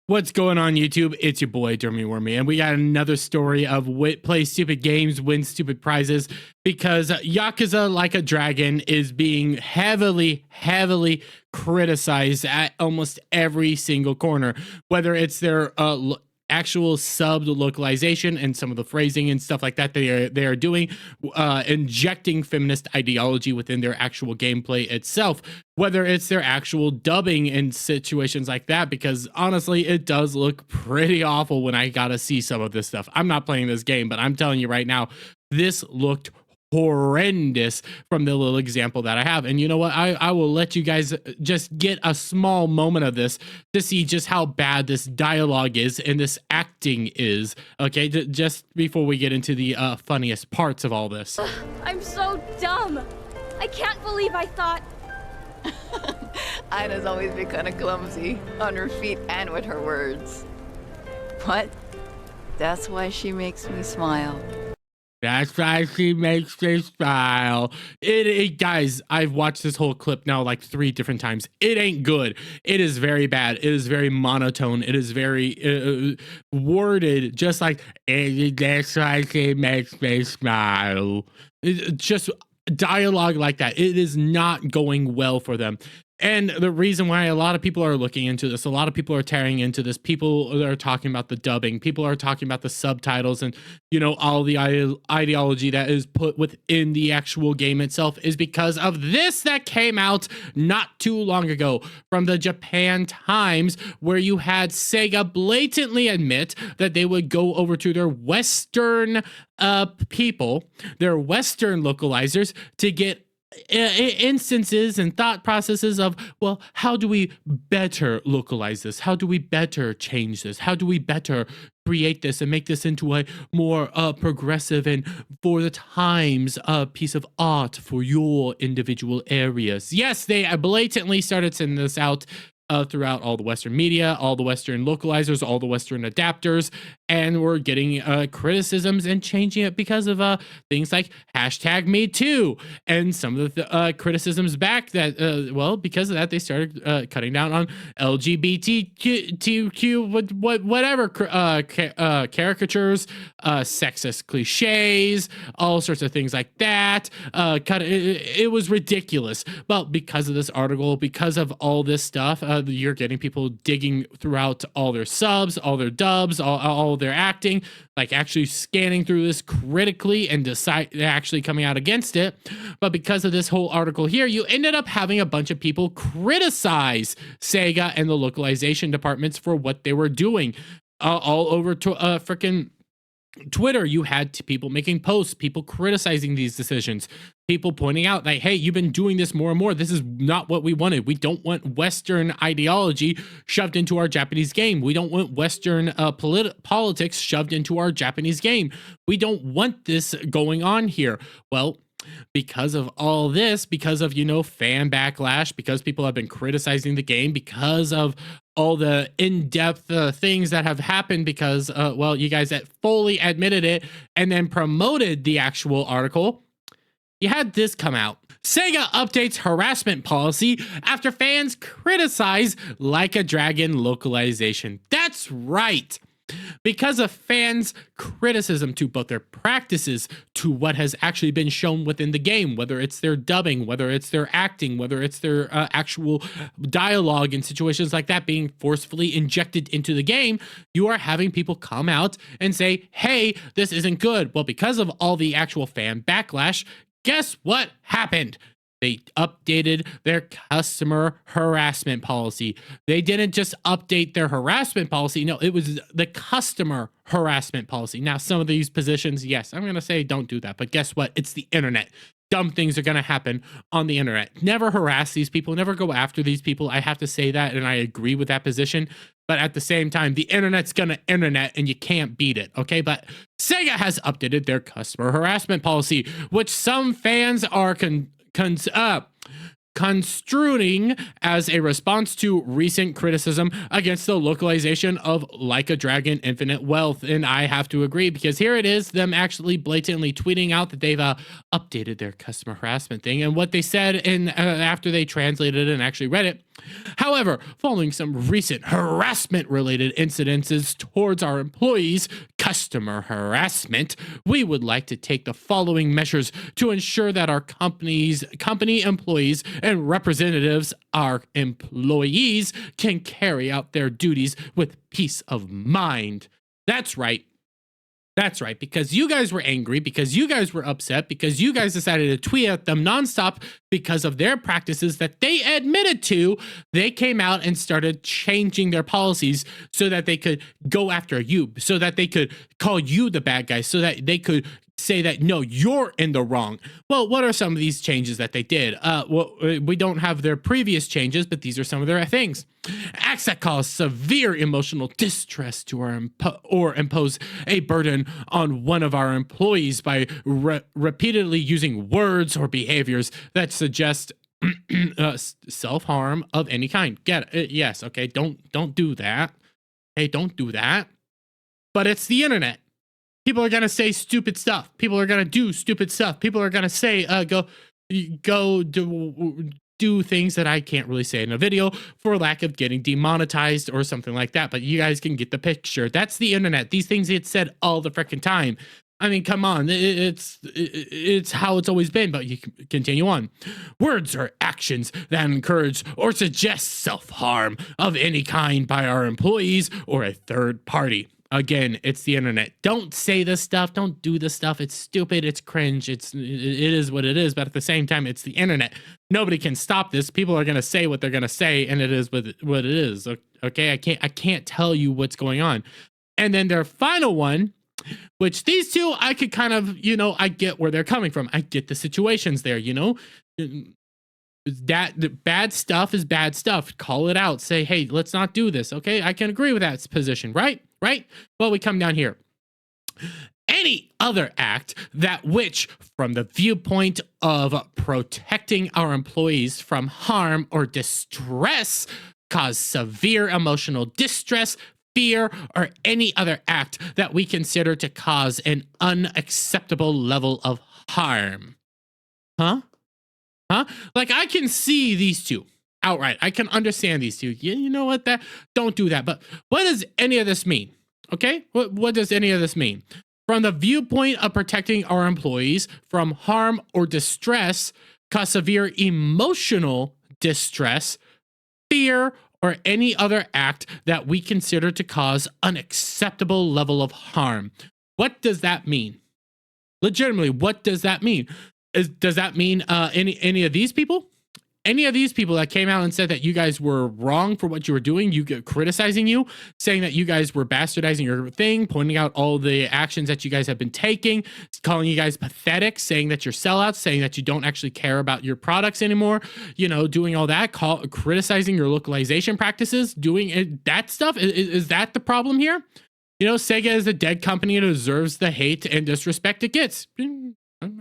What's going on, YouTube? It's your boy Dermy Wormy, and we got another story of play stupid games, win stupid prizes, because Yakuza Like a Dragon is being heavily criticized at almost every single corner, whether it's their actual sub localization and some of the phrasing and stuff like that they are doing, injecting feminist ideology within their actual gameplay itself, whether it's their actual dubbing in situations like that, because honestly it does look pretty awful when I gotta see some of this stuff. I'm not playing this game, but I'm telling you right now, this looked horrendous from the little example that I have. And you know what, I will let you guys just get a small moment of this to see just how bad this dialogue is and this acting is, okay, just before we get into the funniest parts of all this. I'm so dumb. I can't believe I thought. Ina's always been kind of clumsy on her feet and with her words. What? That's why she makes me smile. That's why she makes me smile. Guys, I've watched this whole clip now like 3 different times. It ain't good. It is very bad. It is very monotone. It is very worded, just like, that's why she makes me smile. Just dialogue like that. It is not going well for them. And the reason why a lot of people are looking into this, a lot of people are tearing into this, people are talking about the dubbing, people are talking about the subtitles, and, you know, all the ideology that is put within the actual game itself is because of this that came out not too long ago from the Japan Times, where you had Sega blatantly admit that they would go over to their Western people, their Western localizers, to get instances and thought processes of, well, how do we better localize this? How do we better change this? How do we better create this and make this into a more progressive and for the times piece of art for your individual areas? Yes, they blatantly started sending this out throughout all the Western media, all the Western localizers, all the Western adapters, and we're getting criticisms and changing it because of things like #MeToo and some of the criticisms back that, well, because of that, they started cutting down on LGBTQ, whatever caricatures, sexist cliches, all sorts of things like that. It was ridiculous. But because of this article, because of all this stuff, you're getting people digging throughout all their subs, all their dubs, all their acting, like actually scanning through this critically and actually coming out against it. But because of this whole article here, you ended up having a bunch of people criticize Sega and the localization departments for what they were doing. All over to frickin' Twitter, you had people making posts, people criticizing these decisions, people pointing out like, hey, you've been doing this more and more. This is not what we wanted. We don't want Western ideology shoved into our Japanese game. We don't want Western politics shoved into our Japanese game. We don't want this going on here. Well, because of all this, because of, you know, fan backlash, because people have been criticizing the game, because of all the in-depth things that have happened, because, well, you guys that fully admitted it and then promoted the actual article, you had this come out. Sega updates harassment policy after fans criticize Like a Dragon localization. That's right. Because of fans' criticism to both their practices, to what has actually been shown within the game, whether it's their dubbing, whether it's their acting, whether it's their actual dialogue and situations like that being forcefully injected into the game, you are having people come out and say, hey, this isn't good. Well, because of all the actual fan backlash, guess what happened? They updated their customer harassment policy. They didn't just update their harassment policy. No, it was the customer harassment policy. Now, some of these positions, yes, I'm going to say don't do that. But guess what? It's the internet. Dumb things are going to happen on the internet. Never harass these people. Never go after these people. I have to say that, and I agree with that position. But at the same time, the internet's going to internet, and you can't beat it, okay? But Sega has updated their customer harassment policy, which some fans are construing as a response to recent criticism against the localization of Like a Dragon Infinite Wealth. And I have to agree, because here it is, them actually blatantly tweeting out that they've updated their customer harassment thing. And what they said in after they translated it and actually read it However, following some recent harassment-related incidences towards our employees, customer harassment, we would like to take the following measures to ensure that our company employees and representatives, our employees, can carry out their duties with peace of mind. That's right. That's right, because you guys were angry, because you guys were upset, because you guys decided to tweet at them nonstop because of their practices that they admitted to. They came out and started changing their policies so that they could go after you, so that they could call you the bad guy, so that they could say that, no, you're in the wrong. Well, what are some of these changes that they did? Well, we don't have their previous changes, but these are some of their things. Acts that cause severe emotional distress to our or impose a burden on one of our employees by repeatedly using words or behaviors that suggest self-harm of any kind. Get it? Yes. Okay. Don't do that. Hey, don't do that. But it's the internet. People are gonna say stupid stuff. People are gonna do stupid stuff. People are gonna say, go do things that I can't really say in a video for lack of getting demonetized or something like that. But you guys can get the picture. That's the internet. These things get said all the freaking time. I mean, come on, it's how it's always been, but you can continue on. Words or actions that encourage or suggest self-harm of any kind by our employees or a third party. Again, it's the internet. Don't say this stuff. Don't do this stuff. It's stupid. It's cringe. It is what it is. But at the same time, it's the internet. Nobody can stop this. People are going to say what they're going to say, and it is what it is. Okay, I can't tell you what's going on. And then their final one, which these two, I could kind of, I get where they're coming from. I get the situations there, that the bad stuff is bad stuff. Call it out. Say, hey, let's not do this. Okay, I can agree with that position, right? Well, we come down here. Any other act that which, from the viewpoint of protecting our employees from harm or distress, cause severe emotional distress, fear, or any other act that we consider to cause an unacceptable level of harm. Huh? Like, I can see these two outright. I can understand these two. You know what? Don't do that. But what does any of this mean? Okay? What does any of this mean? From the viewpoint of protecting our employees from harm or distress, cause severe emotional distress, fear, or any other act that we consider to cause unacceptable level of harm. What does that mean? Legitimately, what does that mean? Does that mean any of these people? Any of these people that came out and said that you guys were wrong for what you were doing, criticizing you, saying that you guys were bastardizing your thing, pointing out all the actions that you guys have been taking, calling you guys pathetic, saying that you're sellouts, saying that you don't actually care about your products anymore, doing all that, criticizing your localization practices, doing that stuff. Is that the problem here? Sega is a dead company and deserves the hate and disrespect it gets.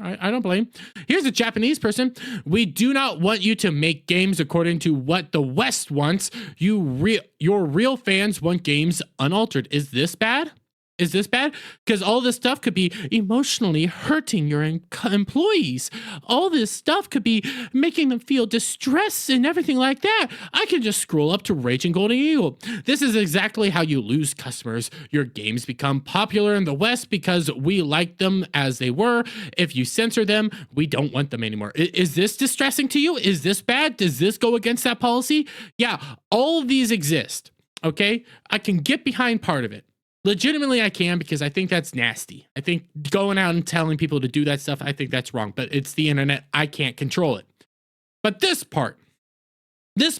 I don't blame. Here's a Japanese person. We do not want you to make games according to what the West wants. Your real fans want games unaltered. Is this bad? Is this bad? Because all this stuff could be emotionally hurting your employees. All this stuff could be making them feel distress and everything like that. I can just scroll up to Raging Golden Eagle. This is exactly how you lose customers. Your games become popular in the West because we like them as they were. If you censor them, we don't want them anymore. Is this distressing to you? Is this bad? Does this go against that policy? Yeah, all of these exist. Okay? I can get behind part of it. Legitimately, I can, because I think that's nasty. I think going out and telling people to do that stuff, I think that's wrong. But it's the internet. I can't control it. But this part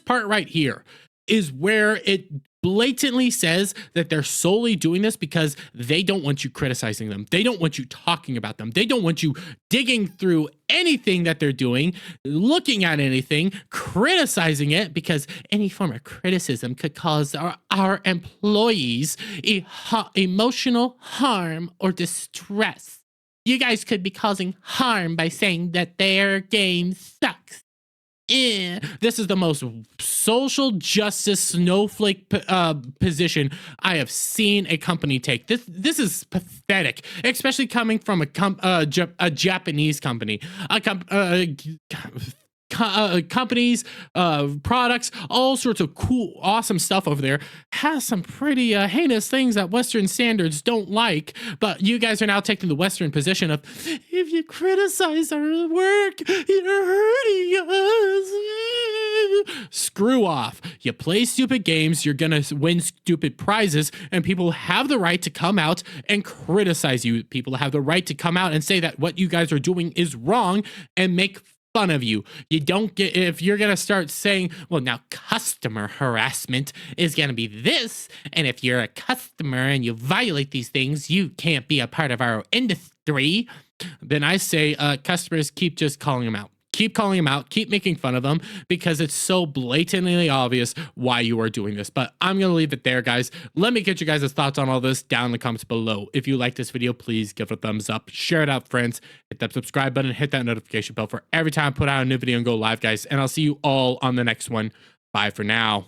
right here is where it blatantly says that they're solely doing this because they don't want you criticizing them. They don't want you talking about them. They don't want you digging through anything that they're doing, looking at anything, criticizing it, because any form of criticism could cause our employees emotional harm or distress. You guys could be causing harm by saying that their game sucks. This is the most social justice snowflake position I have seen a company take. This is pathetic, especially coming from a Japanese company. companies, products, all sorts of cool, awesome stuff over there, has some pretty heinous things that Western standards don't like. But you guys are now taking the Western position of, if you criticize our work, you're hurting us. Screw off. You play stupid games, you're gonna win stupid prizes, and people have the right to come out and criticize you. People have the right to come out and say that what you guys are doing is wrong and make fun of you. You don't get, if you're gonna start saying, well, now customer harassment is gonna be this, and if you're a customer and you violate these things, you can't be a part of our industry, then I say customers keep just calling them out. Keep calling them out, keep making fun of them, because it's so blatantly obvious why you are doing this. But I'm going to leave it there, guys. Let me get you guys' thoughts on all this down in the comments below. If you like this video, please give it a thumbs up, share it out, friends, hit that subscribe button, hit that notification bell for every time I put out a new video and go live, guys. And I'll see you all on the next one. Bye for now.